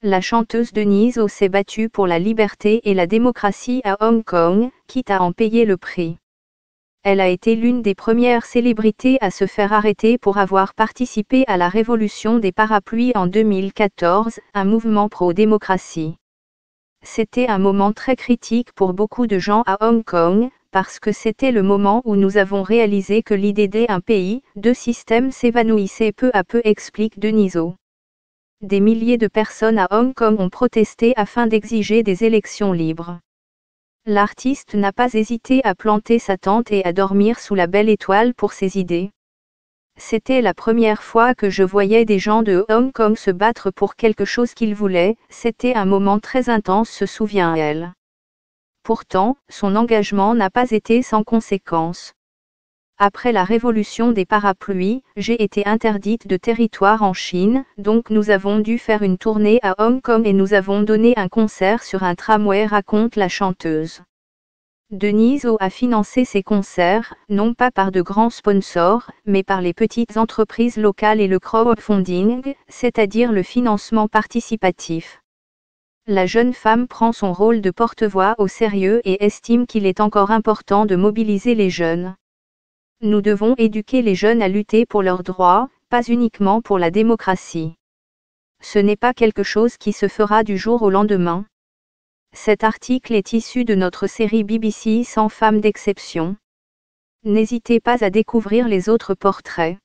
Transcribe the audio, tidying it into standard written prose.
La chanteuse Denise O s'est battue pour la liberté et la démocratie à Hong Kong, quitte à en payer le prix. Elle a été l'une des premières célébrités à se faire arrêter pour avoir participé à la révolution des parapluies en 2014, un mouvement pro-démocratie. C'était un moment très critique pour beaucoup de gens à Hong Kong, parce que c'était le moment où nous avons réalisé que l'idée d'un pays, deux systèmes s'évanouissait peu à peu, explique Denise O. Des milliers de personnes à Hong Kong ont protesté afin d'exiger des élections libres. L'artiste n'a pas hésité à planter sa tente et à dormir sous la belle étoile pour ses idées. C'était la première fois que je voyais des gens de Hong Kong se battre pour quelque chose qu'ils voulaient, c'était un moment très intense, se souvient-elle. Pourtant, son engagement n'a pas été sans conséquences. Après la révolution des parapluies, j'ai été interdite de territoire en Chine, donc nous avons dû faire une tournée à Hong Kong et nous avons donné un concert sur un tramway, raconte la chanteuse. Denise O a financé ses concerts, non pas par de grands sponsors, mais par les petites entreprises locales et le crowdfunding, c'est-à-dire le financement participatif. La jeune femme prend son rôle de porte-voix au sérieux et estime qu'il est encore important de mobiliser les jeunes. Nous devons éduquer les jeunes à lutter pour leurs droits, pas uniquement pour la démocratie. Ce n'est pas quelque chose qui se fera du jour au lendemain. Cet article est issu de notre série BBC 100 femmes d'exception. N'hésitez pas à découvrir les autres portraits.